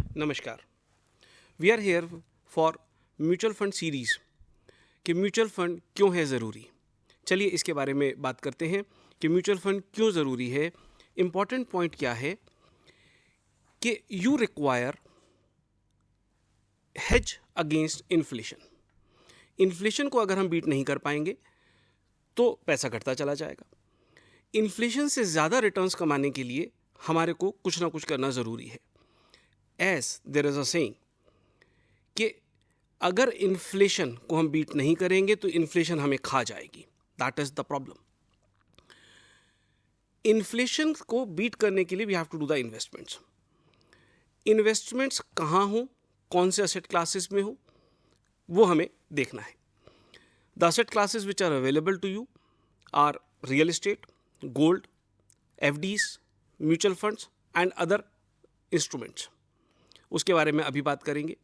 नमस्कार। We are here for mutual fund series कि mutual fund क्यों है ज़रूरी। चलिए इसके बारे में बात करते हैं कि म्यूचुअल फंड क्यों ज़रूरी है। इम्पॉर्टेंट पॉइंट क्या है कि you require hedge against inflation. Inflation को अगर हम बीट नहीं कर पाएंगे तो पैसा घटता चला जाएगा। इन्फ्लेशन से ज़्यादा रिटर्न्स कमाने के लिए हमारे को कुछ ना कुछ करना ज़रूरी है। As there is a saying कि अगर इन्फ्लेशन को हम बीट नहीं करेंगे तो इन्फ्लेशन हमें खा जाएगी। That is the problem. Inflation को बीट करने के लिए we have to do the investments. Investments कहाँ हो, कौन से एसेट क्लासेस में हो, वो हमें देखना है। The asset classes which are available to you are real estate, gold, FDs, mutual funds and other instruments. उसके बारे में अभी बात करेंगे।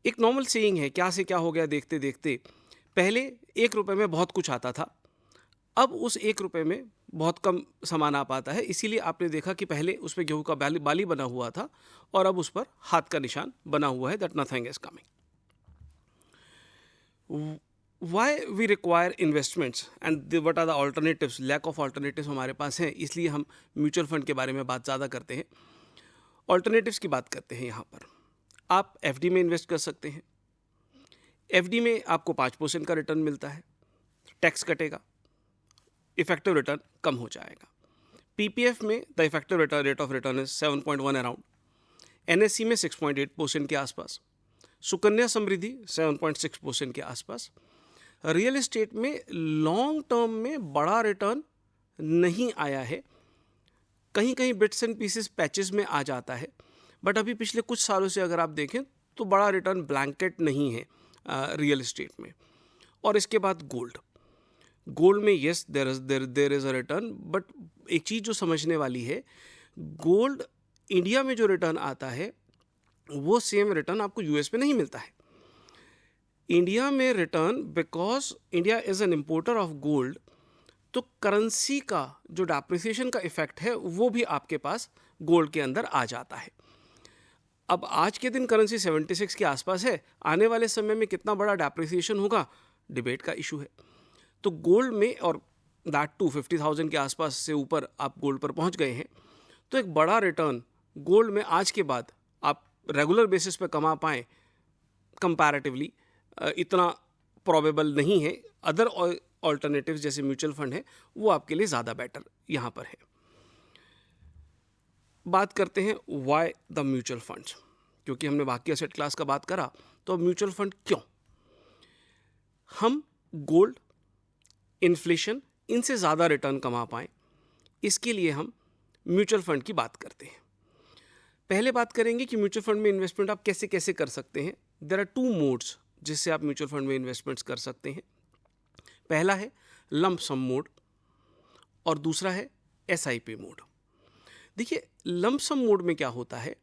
एक नॉर्मल सेइंग है, क्या से क्या हो गया देखते देखते। पहले 1 रुपये में बहुत कुछ आता था, अब उस 1 रुपये में बहुत कम सामान आ पाता है। इसीलिए आपने देखा कि पहले उस पर गेहूँ का बाली बना हुआ था और अब उस पर हाथ का निशान बना हुआ है, that nothing is coming. Why we require investments and what are the alternatives. Lack of alternatives हमारे पास हैं, इसलिए हम म्यूचुअल फंड के बारे में बात ज़्यादा करते हैं। ऑल्टरनेटिव्स की बात करते हैं। यहाँ पर आप एफडी में इन्वेस्ट कर सकते हैं। एफडी में आपको 5% का रिटर्न मिलता है, टैक्स कटेगा, इफेक्टिव रिटर्न कम हो जाएगा। पीपीएफ में the effective return rate of return is 7.1 around, NSC में 6.8% के आसपास, सुकन्या समृद्धि 7.6% के आसपास। रियल एस्टेट में लॉन्ग टर्म में बड़ा रिटर्न नहीं आया है, कहीं कहीं बिट्स एंड पीसेस पैचेस में आ जाता है, बट अभी पिछले कुछ सालों से अगर आप देखें तो बड़ा रिटर्न ब्लैंकेट नहीं है रियल एस्टेट में। और इसके बाद गोल्ड में yes there is a return, but एक चीज़ जो समझने वाली है, गोल्ड इंडिया में जो रिटर्न आता है वो सेम रिटर्न आपको यूएस में नहीं मिलता है। इंडिया में return, because India is an importer of gold, तो करेंसी का जो डेप्रिसिएशन का इफेक्ट है वो भी आपके पास गोल्ड के अंदर आ जाता है। अब आज के दिन करेंसी 76 के आसपास है, आने वाले समय में कितना बड़ा डेप्रिसिएशन होगा डिबेट का इशू है। तो गोल्ड में, और दैट टू 50,000 के आसपास से ऊपर आप गोल्ड पर पहुंच गए हैं, तो एक बड़ा रिटर्न गोल्ड में आज के बाद आप रेगुलर बेसिस पे कमा पाएँ कंपैरेटिवली इतना प्रोबेबल नहीं है। अदर ऑल्टरनेटिव्स जैसे म्यूचुअल फंड है वो आपके लिए ज़्यादा बेटर यहाँ पर है। बात करते हैं वाई द म्यूचुअल फंड्स, क्योंकि हमने बाकी एसेट क्लास का बात करा, तो अब म्यूचुअल फंड क्यों। हम गोल्ड, इन्फ्लेशन, इनसे ज़्यादा रिटर्न कमा पाएँ, इसके लिए हम म्यूचुअल फंड की बात करते हैं। पहले बात करेंगे कि म्यूचुअल फंड में इन्वेस्टमेंट आप कैसे कैसे कर सकते हैं। देयर आर 2 मोड्स जिससे आप म्यूचुअल फंड में इन्वेस्टमेंट्स कर सकते हैं। पहला है लंप सम मोड और दूसरा है एसआईपी मोड। देखिए, लंप सम मोड में क्या होता है,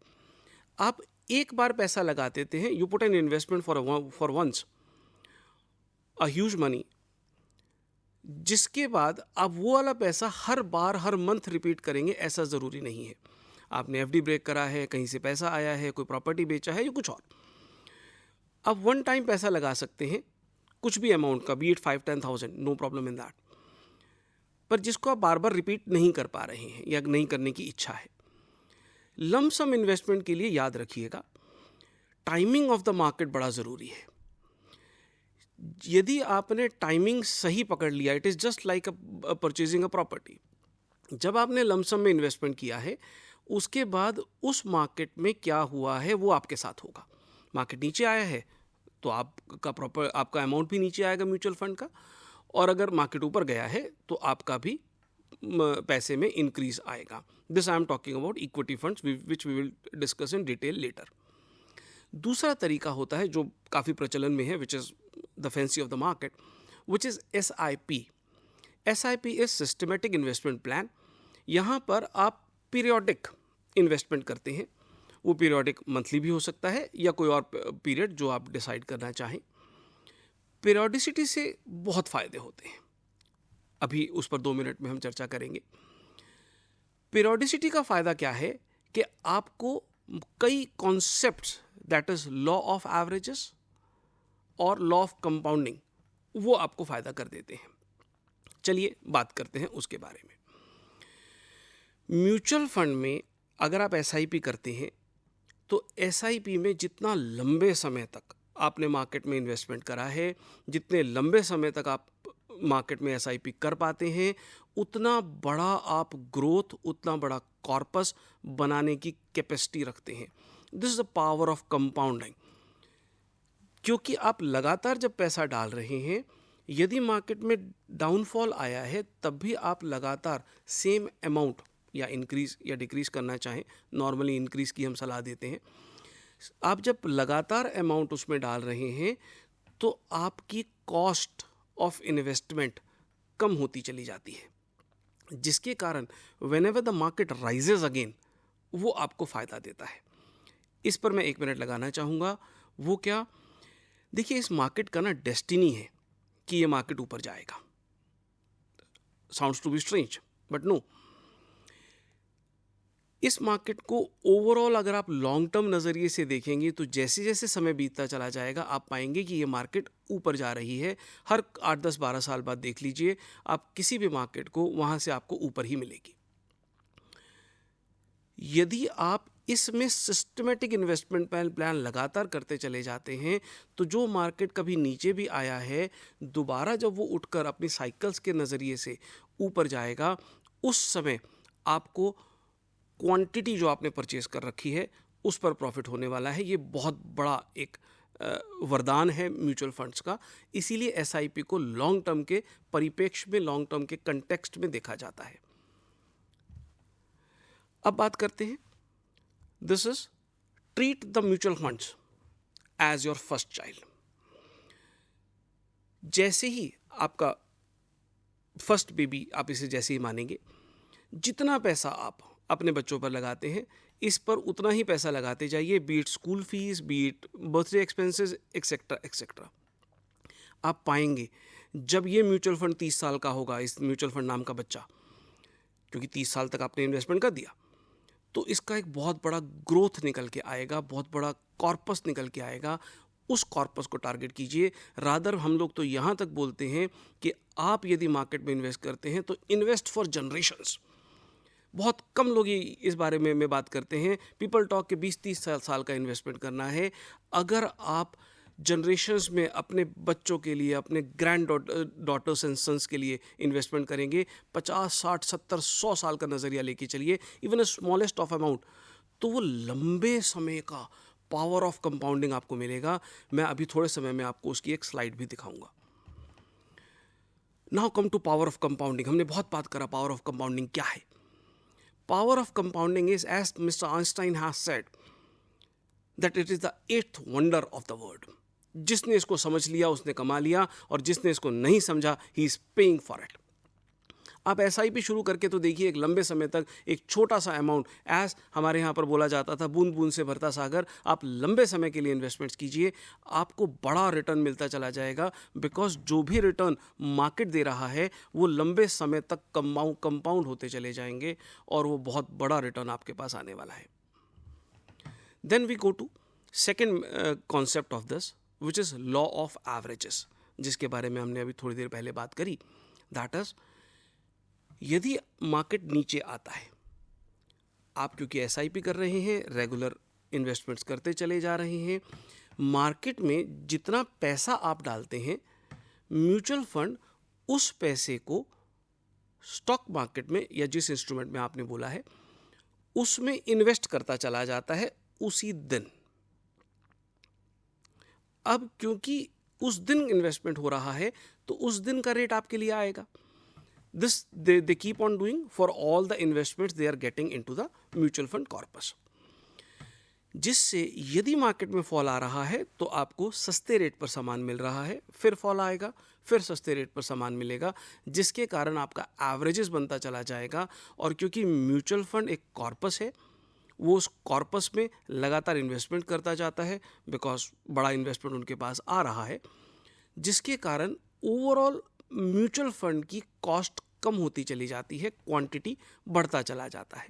आप एक बार पैसा लगा देते हैं, you put an investment for once a huge money, जिसके बाद आप वो वाला पैसा हर बार हर मंथ रिपीट करेंगे ऐसा ज़रूरी नहीं है। आपने एफडी ब्रेक करा है, कहीं से पैसा आया है, कोई प्रॉपर्टी बेचा है या कुछ और, आप वन टाइम पैसा लगा सकते हैं कुछ भी अमाउंट का, be it 5-10,000, no problem in that. पर जिसको आप बार बार रिपीट नहीं कर पा रहे हैं या नहीं करने की इच्छा है, लंप सम इन्वेस्टमेंट के लिए याद रखिएगा टाइमिंग ऑफ द मार्केट बड़ा ज़रूरी है। यदि आपने टाइमिंग सही पकड़ लिया, it is just like purchasing a property. जब आपने लंप सम में इन्वेस्टमेंट किया है, उसके बाद उस मार्केट में क्या हुआ है वो आपके साथ होगा। मार्केट नीचे आया है तो आपका अमाउंट भी नीचे आएगा म्यूचुअल फंड का, और अगर मार्केट ऊपर गया है तो आपका भी पैसे में इंक्रीज आएगा। This I am talking about equity funds which we will discuss in detail later. दूसरा तरीका होता है जो काफ़ी प्रचलन में है, which is the fancy of the market, which is SIP. SIP is systematic investment plan. यहाँ पर आप पीरियोडिक इन्वेस्टमेंट करते हैं, वो पीरियोडिक मंथली भी हो सकता है या कोई और पीरियड जो आप डिसाइड करना चाहें। पीरियोडिसिटी से बहुत फ़ायदे होते हैं, अभी उस पर 2 मिनट में हम चर्चा करेंगे। पीरियोडिसिटी का फ़ायदा क्या है कि आपको कई concepts, that is law of averages और लॉ ऑफ कंपाउंडिंग, वो आपको फायदा कर देते हैं। चलिए बात करते हैं उसके बारे में। म्यूचुअल फंड में अगर आप एसआईपी करते हैं तो एसआईपी में जितना लंबे समय तक आपने मार्केट में इन्वेस्टमेंट करा है, जितने लंबे समय तक आप मार्केट में एसआईपी कर पाते हैं, उतना बड़ा आप ग्रोथ, उतना बड़ा कॉर्पस बनाने की कैपेसिटी रखते हैं। This is the power of compounding. क्योंकि आप लगातार जब पैसा डाल रहे हैं, यदि मार्केट में डाउनफॉल आया है तब भी आप लगातार सेम अमाउंट या इंक्रीज या डिक्रीज करना चाहें, नॉर्मली इंक्रीज की हम सलाह देते हैं। आप जब लगातार अमाउंट उसमें डाल रहे हैं तो आपकी कॉस्ट ऑफ इन्वेस्टमेंट कम होती चली जाती है, जिसके कारण whenever the market rises again, वो आपको फ़ायदा देता है। इस पर मैं 1 मिनट लगाना चाहूँगा। वो क्या? देखिए, इस मार्केट का ना डेस्टिनी है कि ये मार्केट ऊपर जाएगा। Sounds to be strange but no, इस मार्केट को ओवरऑल अगर आप लॉन्ग टर्म नज़रिए से देखेंगे तो जैसे जैसे समय बीतता चला जाएगा आप पाएंगे कि ये मार्केट ऊपर जा रही है। हर 8, 10, 12 साल बाद देख लीजिए, आप किसी भी मार्केट को वहाँ से आपको ऊपर ही मिलेगी। यदि आप इसमें सिस्टमेटिक इन्वेस्टमेंट प्लान लगातार करते चले जाते हैं तो जो मार्केट कभी नीचे भी आया है, दोबारा जब वो उठकर अपनी साइकिल्स के नज़रिए से ऊपर जाएगा, उस समय आपको क्वांटिटी जो आपने परचेज कर रखी है उस पर प्रॉफिट होने वाला है। ये बहुत बड़ा एक वरदान है म्यूचुअल फंड्स का। इसीलिए एसआईपी को लॉन्ग टर्म के परिप्रेक्ष्य में, लॉन्ग टर्म के कंटेक्स्ट में देखा जाता है। अब बात करते हैं, this is treat the mutual funds as your first child. जैसे ही आपका फर्स्ट बेबी, आप इसे जैसे ही मानेंगे, जितना पैसा आप अपने बच्चों पर लगाते हैं, इस पर उतना ही पैसा लगाते जाइए, beat school fees, beat birthday expenses, etcetera etcetera. आप पाएंगे जब ये म्यूचुअल फंड 30 साल का होगा, इस म्यूचुअल फंड नाम का बच्चा, क्योंकि 30 साल तक आपने इन्वेस्टमेंट कर दिया, तो इसका एक बहुत बड़ा ग्रोथ निकल के आएगा, बहुत बड़ा कॉर्पस निकल के आएगा। उस कॉर्पस को टारगेट कीजिए। रादर हम लोग तो यहाँ तक बोलते हैं कि आप यदि मार्केट में इन्वेस्ट करते हैं तो इन्वेस्ट फॉर जनरेशन्स। बहुत कम लोग ये इस बारे में बात करते हैं। पीपल टॉक के 20-30 साल का इन्वेस्टमेंट करना है। अगर आप जनरेशन्स में अपने बच्चों के लिए, अपने ग्रैंड डॉटर्स एंड सन्स के लिए इन्वेस्टमेंट करेंगे, 50, 60, 70, 100 साल का नज़रिया लेके चलिए, even a smallest of amount, तो वो लंबे समय का पावर ऑफ कंपाउंडिंग आपको मिलेगा। मैं अभी थोड़े समय में आपको उसकी एक स्लाइड भी दिखाऊंगा। Now come to power of compounding. हमने बहुत बात करा पावर ऑफ कंपाउंडिंग क्या है। Power of compounding is, as Mr. Einstein has said, that it is the 8th wonder of the world. जिसने इसको समझ लिया उसने कमा लिया, और जिसने इसको नहीं समझा he is paying for it. आप एसआईपी शुरू करके तो देखिए, एक लंबे समय तक एक छोटा सा अमाउंट, एज हमारे यहाँ पर बोला जाता था, बूंद बूंद से भरता सागर। आप लंबे समय के लिए इन्वेस्टमेंट्स कीजिए, आपको बड़ा रिटर्न मिलता चला जाएगा। बिकॉज जो भी रिटर्न मार्केट दे रहा है वो लंबे समय तक कंपाउंड होते चले जाएंगे, और वो बहुत बड़ा रिटर्न आपके पास आने वाला है। Then we go to second concept of this, which is law of averages, जिसके बारे में हमने अभी थोड़ी देर पहले बात करी। दैट इज, यदि मार्केट नीचे आता है, आप क्योंकि एसआईपी कर रहे हैं, रेगुलर इन्वेस्टमेंट्स करते चले जा रहे हैं, मार्केट में जितना पैसा आप डालते हैं, म्यूचुअल फंड उस पैसे को स्टॉक मार्केट में या जिस इंस्ट्रूमेंट में आपने बोला है उसमें इन्वेस्ट करता चला जाता है उसी दिन। अब क्योंकि उस दिन इन्वेस्टमेंट हो रहा है तो उस दिन का रेट आपके लिए आएगा। This they keep on doing for all the investments they are getting into the mutual fund corpus, जिससे यदि मार्केट में फॉल आ रहा है तो आपको सस्ते रेट पर सामान मिल रहा है, फिर फॉल आएगा, फिर सस्ते रेट पर सामान मिलेगा, जिसके कारण आपका एवरेजेस बनता चला जाएगा। और क्योंकि म्यूचुअल फंड एक कॉर्पस है, वो उस कॉर्पस में लगातार इन्वेस्टमेंट करता जाता है, बिकॉज बड़ा इन्वेस्टमेंट उनके पास आ रहा है, जिसके कारण ओवरऑल म्यूचुअल फंड की कॉस्ट कम होती चली जाती है, क्वांटिटी बढ़ता चला जाता है।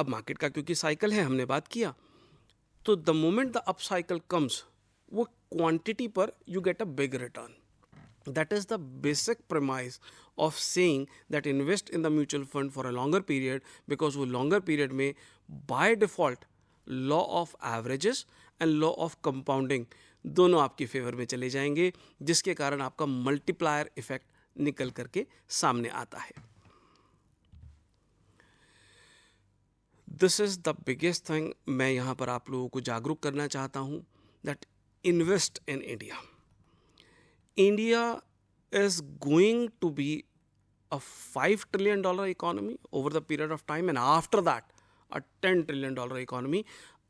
अब मार्केट का क्योंकि साइकिल है, हमने बात किया, तो the moment the up cycle comes, वो क्वांटिटी पर you get a big return. That is the basic premise of saying that invest in the mutual fund for a longer period, because वो longer period में by default law of averages and law of compounding दोनों आपकी favour में चले जाएंगे, जिसके कारण आपका मल्टीप्लायर इफेक्ट निकल करके सामने आता है. This is the biggest thing मैं यहाँ पर आप लोगों को जागरूक करना चाहता हूँ, that invest in India. India is going to be a $5 trillion economy over the period of time, and after that a $10 trillion economy.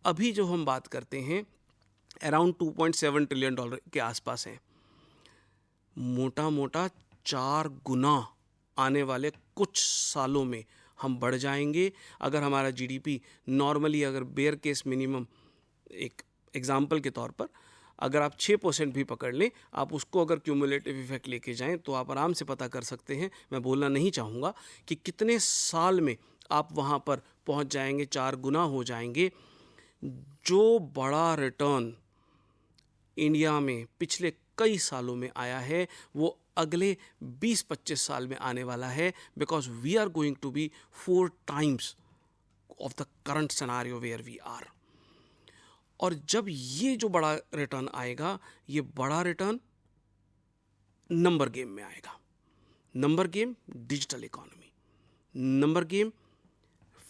अभी जो हम बात करते हैं अराउंड $2.7 ट्रिलियन के आसपास हैं. मोटा मोटा 4 गुना आने वाले कुछ सालों में हम बढ़ जाएंगे. अगर हमारा जीडीपी नॉर्मली, अगर बेयर केस मिनिमम एक एग्जाम्पल के तौर पर अगर आप 6% भी पकड़ लें, आप उसको अगर क्यूमुलेटिव इफेक्ट लेके जाएं तो आप आराम से पता कर सकते हैं, मैं बोलना नहीं चाहूँगा कि कितने साल में आप वहाँ पर पहुँच जाएंगे, 4 गुना हो जाएंगे. जो बड़ा रिटर्न इंडिया में पिछले कई सालों में आया है वो अगले 20-25 साल में आने वाला है, because we are going to be 4 times of the current scenario where we are. और जब ये जो बड़ा रिटर्न आएगा, ये बड़ा रिटर्न नंबर गेम में आएगा. Number game digital economy, number game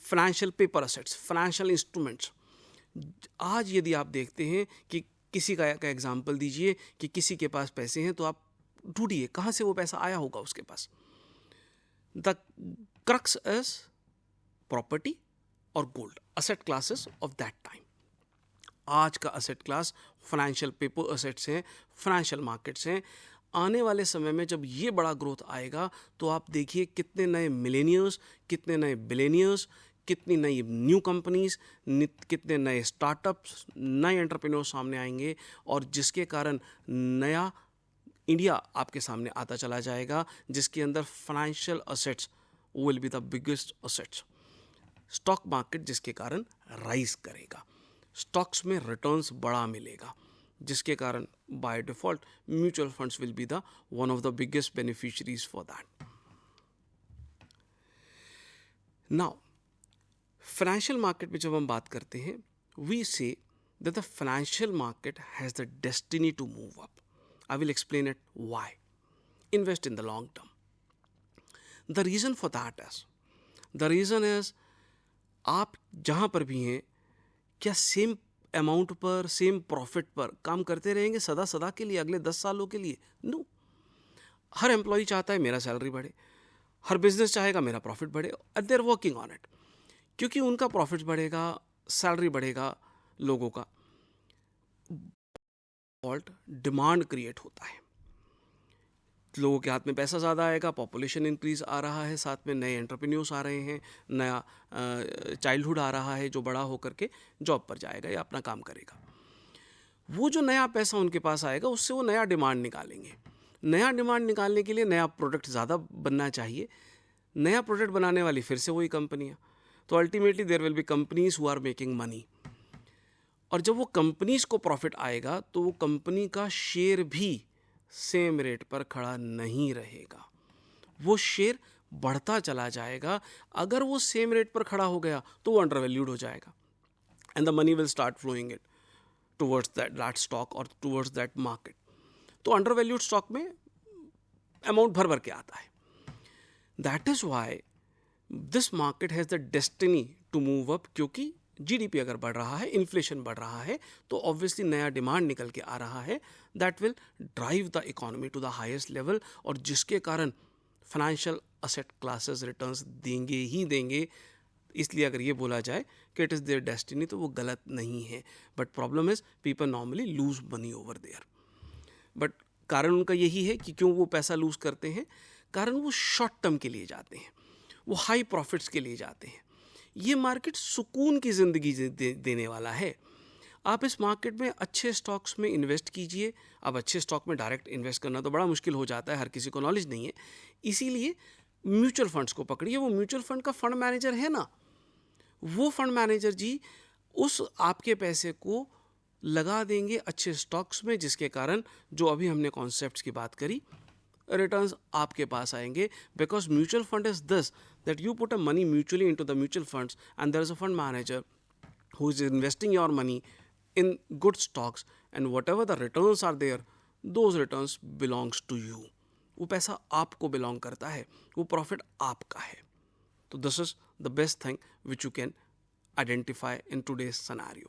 financial paper assets, financial instruments. आज यदि आप देखते हैं कि किसी का एग्जांपल दीजिए कि किसी के पास पैसे हैं, तो आप ढूंढिए कहाँ से वो पैसा आया होगा उसके पास. द क्रक्स इज प्रॉपर्टी और gold, asset classes of that time. आज का asset class financial paper assets हैं, फाइनेंशियल मार्केट्स हैं. आने वाले समय में जब ये बड़ा ग्रोथ आएगा तो आप देखिए कितने नए मिलेनियर्स, कितने नए बिलेनियर्स, कितनी नई न्यू कंपनीज, कितने नए स्टार्टअप्स, नए एंटरप्रेन्योर्स सामने आएंगे, और जिसके कारण नया इंडिया आपके सामने आता चला जाएगा, जिसके अंदर financial assets will be the biggest assets. Stock market जिसके कारण राइज करेगा, स्टॉक्स में रिटर्न्स बड़ा मिलेगा, जिसके कारण by default mutual funds will be the one of the biggest beneficiaries for that. Now financial market में जब हम बात करते हैं, we say that the financial market has the destiny to move up. I will explain it why. Invest in the long term. The reason for that is, the reason is आप जहाँ पर भी हैं, क्या सेम अमाउंट पर, same profit पर काम करते रहेंगे सदा सदा के लिए, अगले 10 सालों के लिए? नो. हर एम्प्लॉय चाहता है मेरा सैलरी बढ़े, हर बिजनेस चाहेगा मेरा प्रॉफिट बढ़े, and they are working on it. क्योंकि उनका प्रॉफिट बढ़ेगा, सैलरी बढ़ेगा, लोगों का डिमांड क्रिएट होता है, लोगों के हाथ में पैसा ज़्यादा आएगा, पॉपुलेशन इंक्रीज आ रहा है, साथ में नए एंटरप्रेन्योर्स आ रहे हैं, नया चाइल्डहुड आ रहा है जो बड़ा होकर के जॉब पर जाएगा या अपना काम करेगा. वो जो नया पैसा उनके पास आएगा, उससे वो नया डिमांड निकालेंगे. नया डिमांड निकालने के लिए नया प्रोडक्ट ज़्यादा बनना चाहिए. नया प्रोडक्ट बनाने वाली फिर से वही कंपनियाँ. तो ultimately there will be companies who are making money. और जब वो कंपनीज को प्रॉफिट आएगा तो वो कंपनी का शेयर भी सेम रेट पर खड़ा नहीं रहेगा, वो शेयर बढ़ता चला जाएगा. अगर वो सेम रेट पर खड़ा हो गया तो वो अंडरवैल्यूड हो जाएगा, and the money will start flowing it towards that stock और टुवर्ड्स दैट मार्केट. तो अंडरवैल्यूड स्टॉक में अमाउंट भर भर के आता है. That is why this market has the destiny to move up. क्योंकि जीडीपी अगर बढ़ रहा है, इन्फ्लेशन बढ़ रहा है, तो ऑब्वियसली नया डिमांड निकल के आ रहा है. That will drive the economy to the highest level, और जिसके कारण फाइनेंशियल असेट क्लासेस रिटर्न्स देंगे ही देंगे. इसलिए अगर ये बोला जाए कि इट इज़ देयर डेस्टिनी, तो वो गलत नहीं है. But problem is people normally lose money over there. But कारण उनका यही है कि क्यों वो पैसा लूज करते हैं. कारण वो शॉर्ट टर्म के लिए जाते हैं, वो हाई प्रॉफिट्स के लिए जाते हैं. ये मार्केट सुकून की ज़िंदगी देने वाला है. आप इस मार्केट में अच्छे स्टॉक्स में इन्वेस्ट कीजिए. अब अच्छे स्टॉक में डायरेक्ट इन्वेस्ट करना तो बड़ा मुश्किल हो जाता है, हर किसी को नॉलेज नहीं है. इसीलिए म्यूचुअल फंड्स को पकड़िए. वो म्यूचुअल फंड का फंड मैनेजर है ना, वो फंड मैनेजर जी उस आपके पैसे को लगा देंगे अच्छे स्टॉक्स में, जिसके कारण जो अभी हमने कॉन्सेप्ट्स की बात करी, रिटर्न्स आपके पास आएंगे. Because mutual fund is this that you put a money mutually into the mutual funds and there is a fund manager who is investing your money in good stocks, and whatever the returns are there, those returns belongs to you. वो पैसा आपको belong करता है, वो profit आपका है. तो this is the best thing which you can identify in today's scenario.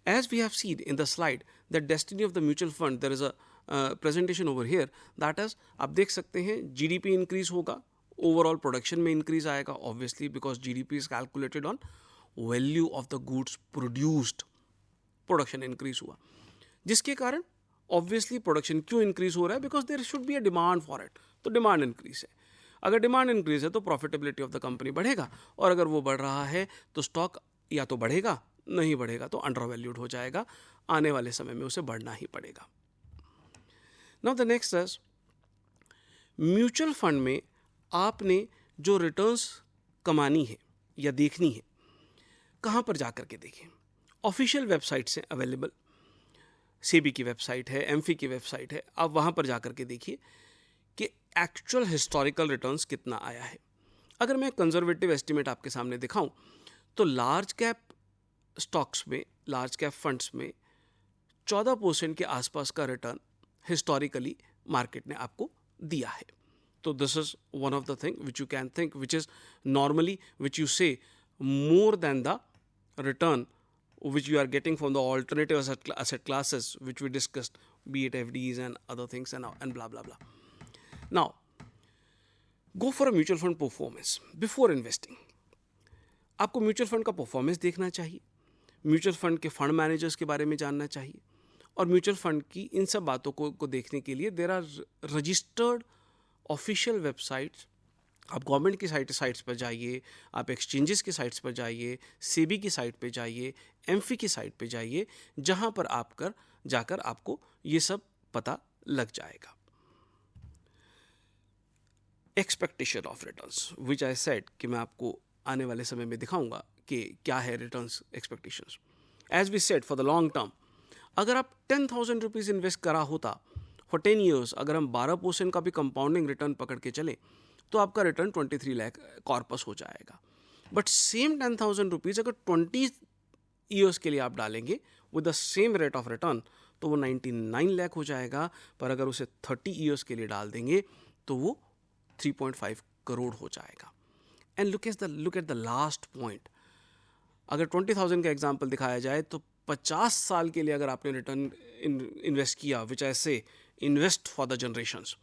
As we have seen in the slide, the destiny of the mutual fund, there is a presentation over here that is, आप देख सकते हैं GDP increase होगा, overall production में increase आएगा, obviously because GDP is calculated on value of the goods produced. Production increase हुआ, जिसके कारण ऑब्वियसली प्रोडक्शन क्यों इंक्रीज हो रहा है? Because there should be a demand for it. तो डिमांड इंक्रीज है. अगर डिमांड इंक्रीज है तो प्रॉफिटेबिलिटी ऑफ द कंपनी बढ़ेगा, और अगर वो बढ़ रहा है तो स्टॉक या तो बढ़ेगा, नहीं बढ़ेगा तो अंडर वैल्यूड हो जाएगा. आने वाले समय में उसे बढ़ना ही पड़ेगा. Now the next is mutual fund में आपने जो रिटर्न्स कमानी है या देखनी है, कहाँ पर जा कर के देखें? ऑफिशियल वेबसाइट से अवेलेबल, सेबी की वेबसाइट है, एमफी की वेबसाइट है, आप वहाँ पर जा कर के देखिए कि एक्चुअल हिस्टोरिकल रिटर्न्स कितना आया है. अगर मैं कंजर्वेटिव एस्टिमेट आपके सामने दिखाऊं तो लार्ज कैप स्टॉक्स में, लार्ज कैप फंड्स में 14% के आसपास का रिटर्न हिस्टोरिकली मार्केट ने आपको दिया है. तो this is one of the thing which you can think, which is normally which you से more than the return which you are getting from the alternative asset classes which we discussed, be it FDs and other things and blah blah blah. Now go for a mutual fund performance before investing. आपको mutual fund का performance देखना चाहिए, mutual fund के fund managers के बारे में जानना चाहिए, और म्यूचुअल फंड की इन सब बातों को देखने के लिए there are registered official websites. आप गवर्नमेंट की साइट्स पर जाइए, आप एक्सचेंजेस की साइट्स पर जाइए, सेबी की साइट पे जाइए, एमफी की साइट पे जाइए, जहां पर जाकर आपको ये सब पता लग जाएगा. Expectation of returns which I said कि मैं आपको आने वाले समय में दिखाऊंगा कि क्या है returns expectations. As we said for the long term, अगर आप 10,000 रुपीज़ इन्वेस्ट करा होता फॉर 10 ईयर्स, अगर हम 12% का भी कंपाउंडिंग रिटर्न पकड़ के चले तो आपका रिटर्न 23 लाख कॉर्पस हो जाएगा. बट सेम 10,000 रुपीज़ अगर 20 ईयर्स के लिए आप डालेंगे with the same rate of return तो वो 99 लाख हो जाएगा. पर अगर उसे 30 ईयर्स के लिए डाल देंगे तो वो 3.5 करोड़ हो जाएगा. And look at the last point. अगर 20,000 का एग्जाम्पल दिखाया जाए तो 50 साल के लिए अगर आपने रिटर्न इन्वेस्ट किया, विच आई से इन्वेस्ट फॉर द जनरेशंस,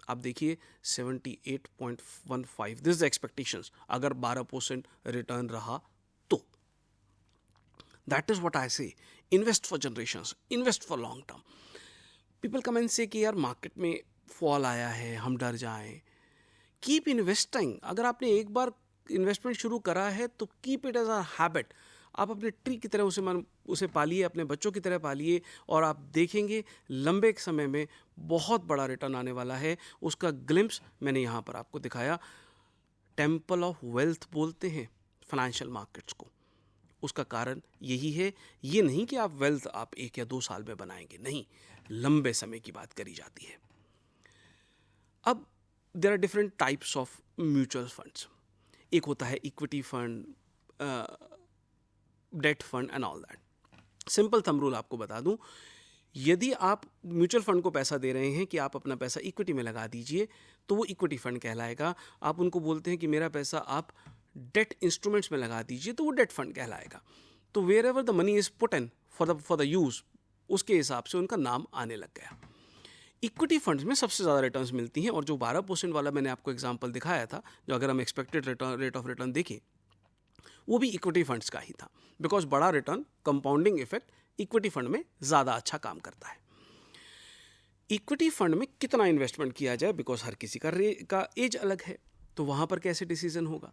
आप देखिए 78.15, दिस इज एक्सपेक्टेशंस. अगर 12% रिटर्न रहा तो दैट इज व्हाट आई से, invest for generations, invest for long term. People come and से कि यार मार्केट में फॉल आया है, हम डर जाएं. Keep investing. अगर आपने एक बार इन्वेस्टमेंट शुरू करा है तो keep it as a habit. आप अपने ट्री की तरह उसे पालिए, अपने बच्चों की तरह पालिए, और आप देखेंगे लंबे समय में बहुत बड़ा रिटर्न आने वाला है. उसका ग्लिम्स मैंने यहाँ पर आपको दिखाया. टेम्पल ऑफ वेल्थ बोलते हैं फाइनेंशियल मार्केट्स को. उसका कारण यही है, ये नहीं कि आप वेल्थ आप 1 या 2 साल में बनाएंगे, नहीं, लंबे समय की बात करी जाती है. अब there are different types of mutual funds. एक होता है equity fund, debt fund and all that. Simple thumb rule आपको बता दूं, यदि आप म्यूचुअल फंड को पैसा दे रहे हैं कि आप अपना पैसा इक्विटी में लगा दीजिए तो वो इक्विटी फंड कहलाएगा. आप उनको बोलते हैं कि मेरा पैसा आप डेट इंस्ट्रूमेंट्स में लगा दीजिए तो वो डेट फंड कहलाएगा. तो wherever the money is put in for the use, उसके हिसाब से उनका नाम आने लग गया. इक्विटी फंड्स में सबसे ज़्यादा रिटर्न्स मिलती हैं, और जो 12% वाला मैंने आपको एग्जांपल दिखाया था, जो अगर हम एक्सपेक्टेड रेट ऑफ रिटर्न देखें, वो भी इक्विटी फंड्स का ही था. बिकॉज बड़ा return, compounding effect equity fund में ज़्यादा अच्छा काम करता है. इक्विटी फंड में कितना इन्वेस्टमेंट किया जाए, बिकॉज हर किसी का एज अलग है, तो वहाँ पर कैसे डिसीजन होगा,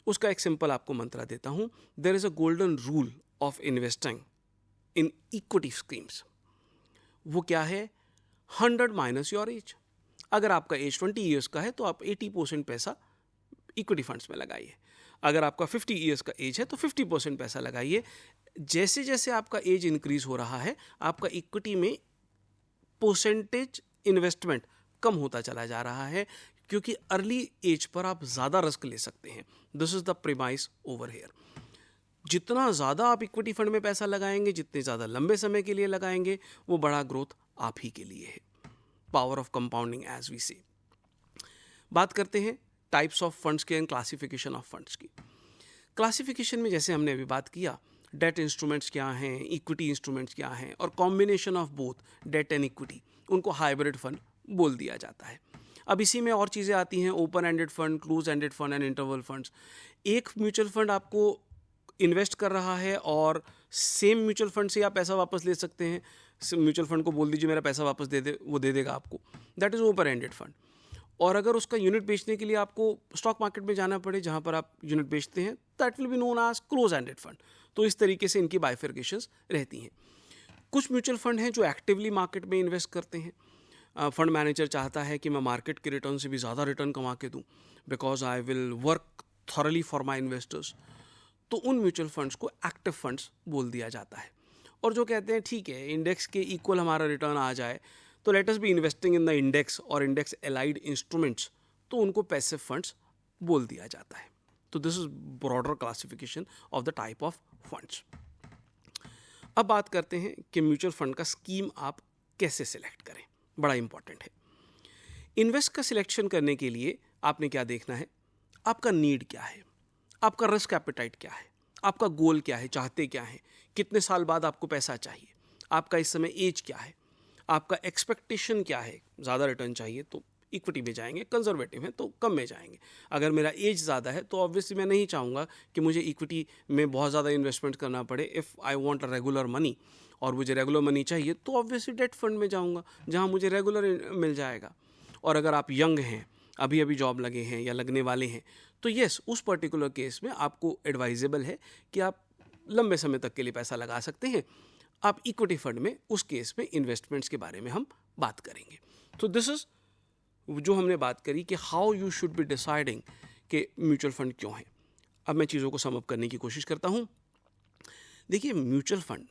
उसका एक सिंपल आपको मंत्र देता हूँ. There is a golden rule of investing in equity schemes. वो क्या है? 100 माइनस योर एज. अगर आपका एज 20 ईयर्स का है तो आप 80% पैसा इक्विटी फंड्स में लगाइए. अगर आपका 50 ईयर्स का एज है तो 50% पैसा लगाइए। जैसे जैसे आपका एज इंक्रीज हो रहा है, आपका इक्विटी में परसेंटेज इन्वेस्टमेंट कम होता चला जा रहा है, क्योंकि अर्ली एज पर आप ज़्यादा रिस्क ले सकते हैं। This is the premise over here. जितना ज़्यादा आप इक्विटी फंड में पैसा लगाएंगे, जितने ज़्यादा लंबे समय के लिए लगाएंगे, वो बड़ा ग्रोथ आप ही के लिए है। Power of compounding as we say. बात करते हैं टाइप्स ऑफ फंड्स के एंड क्लासिफिकेशन ऑफ फंड्स की। क्लासिफिकेशन में जैसे हमने अभी बात किया, डेट इंस्ट्रूमेंट्स क्या हैं, इक्विटी इंस्ट्रूमेंट्स क्या हैं, और combination of both debt and equity, उनको हाइब्रिड फंड बोल दिया जाता है। अब इसी में और चीज़ें आती हैं, open ended fund, close ended fund and interval funds. एक म्यूचुअल फंड आपको इन्वेस्ट कर रहा है और सेम म्यूचुअल फंड से आप पैसा वापस ले सकते हैं। म्यूचुअल फंड को बोल दीजिए मेरा पैसा वापस दे दे, वो दे देगा आपको। That is open ended fund. और अगर उसका यूनिट बेचने के लिए आपको स्टॉक मार्केट में जाना पड़े जहाँ पर आप यूनिट बेचते हैं, that will be known as close ended fund. तो इस तरीके से इनकी बाइफर्केशंस रहती हैं। कुछ म्यूचुअल फंड हैं जो एक्टिवली मार्केट में इन्वेस्ट करते हैं। फंड मैनेजर चाहता है कि मैं मार्केट के रिटर्न से भी ज़्यादा रिटर्न कमा के दूँ, because I will work thoroughly for my investors. तो उन म्यूचुअल फंड्स को एक्टिव फंड्स बोल दिया जाता है। और जो कहते हैं ठीक है, इंडेक्स के इक्वल हमारा रिटर्न आ जाए तो let us be investing in the index और इंडेक्स एलाइड इंस्ट्रूमेंट्स, तो उनको पैसिव फंड्स बोल दिया जाता है। तो this is broader classification of the type of funds. अब बात करते हैं कि म्यूचुअल फंड का स्कीम आप कैसे सिलेक्ट करें, बड़ा इंपॉर्टेंट है। इन्वेस्ट का सिलेक्शन करने के लिए आपने क्या देखना है, आपका नीड क्या है, आपका रिस्क एपेटाइट क्या है, आपका गोल क्या है, चाहते क्या है, कितने साल बाद आपको पैसा चाहिए, आपका इस समय एज क्या है, आपका एक्सपेक्टेशन क्या है। ज़्यादा रिटर्न चाहिए तो इक्विटी में जाएंगे, कंजर्वेटिव है तो कम में जाएंगे। अगर मेरा एज ज़्यादा है तो ऑब्वियसली मैं नहीं चाहूँगा कि मुझे इक्विटी में बहुत ज़्यादा इन्वेस्टमेंट करना पड़े। If I want a regular money और मुझे रेगुलर मनी चाहिए तो ऑब्वियसली डेट फंड में जाऊँगा जहाँ मुझे रेगुलर मिल जाएगा। और अगर आप यंग हैं, अभी अभी जॉब लगे हैं या लगने वाले हैं, तो येस, उस पर्टिकुलर केस में आपको एडवाइजेबल है कि आप लंबे समय तक के लिए पैसा लगा सकते हैं। आप इक्विटी फंड में उस केस में इन्वेस्टमेंट्स के बारे में हम बात करेंगे। तो दिस इज जो हमने बात करी कि how you should be deciding कि म्यूचुअल फंड क्यों है। अब मैं चीज़ों को सम अप करने की कोशिश करता हूँ। देखिए, म्यूचुअल फंड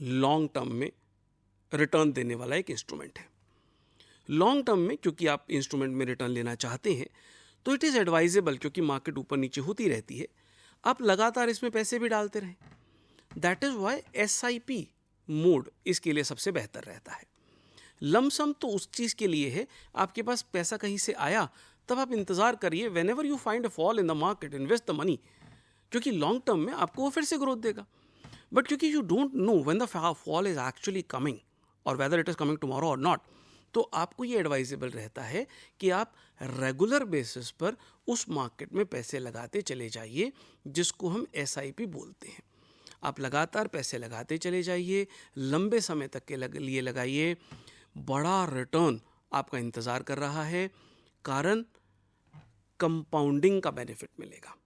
लॉन्ग टर्म में रिटर्न देने वाला एक इंस्ट्रूमेंट है। लॉन्ग टर्म में क्योंकि आप इंस्ट्रूमेंट में रिटर्न लेना चाहते हैं तो इट इज़ एडवाइजेबल, क्योंकि मार्केट ऊपर नीचे होती रहती है, आप लगातार इसमें पैसे भी डालते रहें। That is why SIP mode इसके लिए सबसे बेहतर रहता है। लमसम तो उस चीज़ के लिए है, आपके पास पैसा कहीं से आया तब आप इंतज़ार करिए, whenever you find a fall in the market invest the money, क्योंकि लॉन्ग टर्म में आपको वो फिर से ग्रोथ देगा। बट क्योंकि you don't know when the fall is actually coming or whether it is coming tomorrow or not, तो आपको ये एडवाइजेबल रहता है कि आप रेगुलर बेसिस पर उस मार्केट में पैसे लगाते चले जाइए, जिसको हम SIP बोलते हैं। आप लगातार पैसे लगाते चले जाइए, लंबे समय तक के लिए लगाइए, बड़ा रिटर्न आपका इंतज़ार कर रहा है, कारण कंपाउंडिंग का बेनिफिट मिलेगा।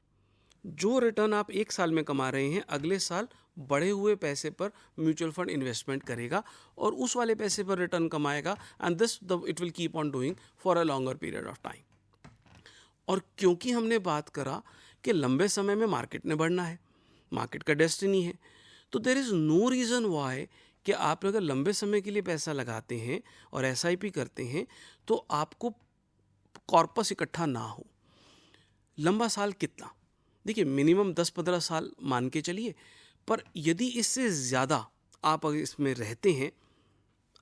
जो रिटर्न आप एक साल में कमा रहे हैं, अगले साल बढ़े हुए पैसे पर म्यूचुअल फंड इन्वेस्टमेंट करेगा और उस वाले पैसे पर रिटर्न कमाएगा, and this it will keep on doing for a longer period of time. और क्योंकि हमने बात करा कि लंबे समय में मार्केट ने बढ़ना है, मार्केट का डेस्टिनी है, तो there is no reason why कि आप अगर लंबे समय के लिए पैसा लगाते हैं और SIP करते हैं तो आपको कॉर्पस इकट्ठा ना हो। लंबा साल कितना, देखिए मिनिमम 10-15 साल मान के चलिए, पर यदि इससे ज़्यादा आप अगर इसमें रहते हैं,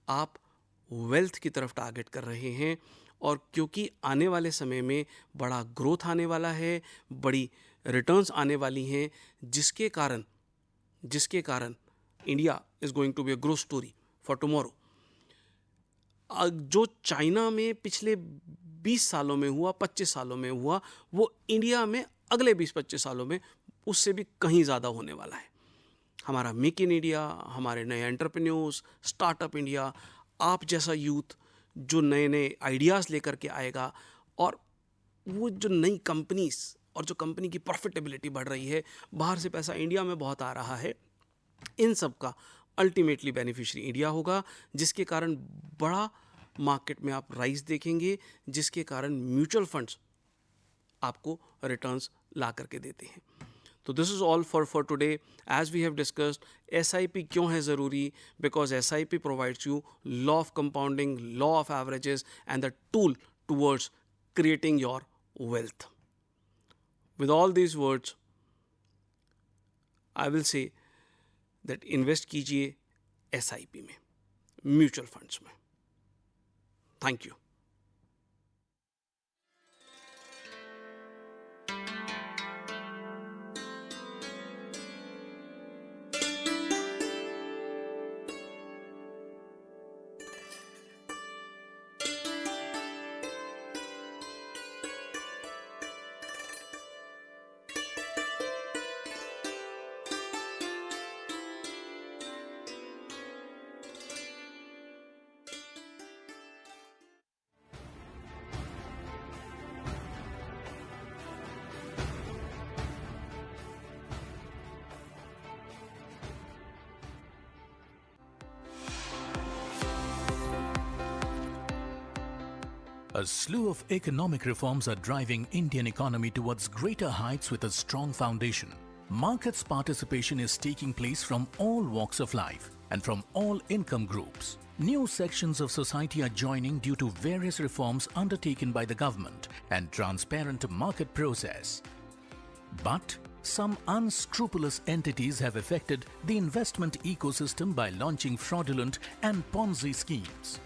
आप वेल्थ की तरफ टारगेट कर रहे हैं। और क्योंकि आने वाले समय में बड़ा ग्रोथ आने वाला है, बड़ी रिटर्न्स आने वाली हैं, जिसके कारण India is going to be a growth story for tomorrow. जो चाइना में पिछले 20 सालों में हुआ, 25 सालों में हुआ, वो इंडिया में अगले 20-25 सालों में उससे भी कहीं ज़्यादा होने वाला है। हमारा मेक इन इंडिया, हमारे नए एंटरप्रेन्योर्स, स्टार्टअप इंडिया, आप जैसा यूथ जो नए नए आइडियाज़ लेकर के आएगा, और वो जो नई कंपनीज और जो कंपनी की प्रॉफिटेबिलिटी बढ़ रही है, बाहर से पैसा इंडिया में बहुत आ रहा है, इन सब का अल्टीमेटली बेनिफिशियरी इंडिया होगा, जिसके कारण बड़ा मार्केट में आप राइज देखेंगे, जिसके कारण म्यूचुअल फंड्स आपको रिटर्न्स ला करके देते हैं. तो this is all for today. As we have discussed, SIP क्यों है ज़रूरी? Because SIP provides you law of compounding, law of averages and the tool towards creating your wealth. With all these words, I will say that invest कीजिए SIP में, mutual funds में. Thank you. A slew of economic reforms are driving Indian economy towards greater heights with a strong foundation. Markets participation is taking place from all walks of life and from all income groups. New sections of society are joining due to various reforms undertaken by the government and transparent market process. But some unscrupulous entities have affected the investment ecosystem by launching fraudulent and Ponzi schemes.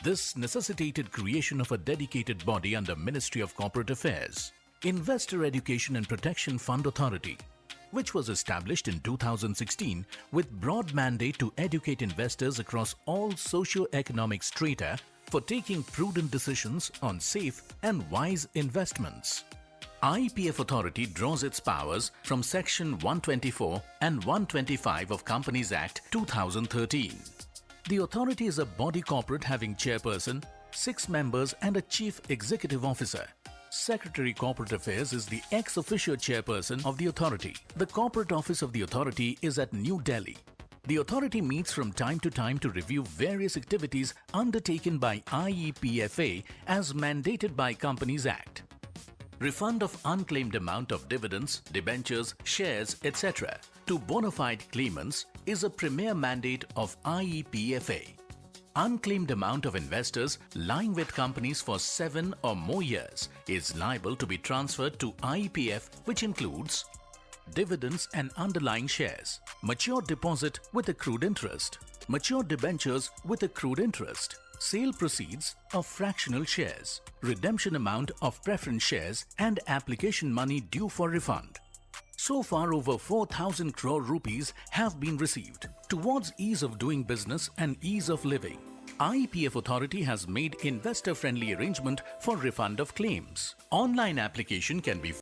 This necessitated creation of a dedicated body under Ministry of Corporate Affairs, Investor Education and Protection Fund Authority, which was established in 2016 with broad mandate to educate investors across all socio-economic strata for taking prudent decisions on safe and wise investments. IEPF Authority draws its powers from Section 124 and 125 of Companies Act 2013. The authority is a body corporate having chairperson, 6 members and a chief executive officer. Secretary Corporate Affairs is the ex officio chairperson of the authority. The corporate office of the authority is at New Delhi. The authority meets from time to time to review various activities undertaken by IEPFA as mandated by Companies Act. Refund of unclaimed amount of dividends, debentures, shares, etc. to bona fide claimants is a premier mandate of IEPFA. Unclaimed amount of investors lying with companies for 7 or more years is liable to be transferred to IEPF, which includes dividends and underlying shares, mature deposit with accrued interest, mature debentures with accrued interest, sale proceeds of fractional shares, redemption amount of preference shares and application money due for refund. So far, over 4,000 crore rupees have been received towards ease of doing business and ease of living. IEPF Authority has made investor-friendly arrangement for refund of claims. Online application can be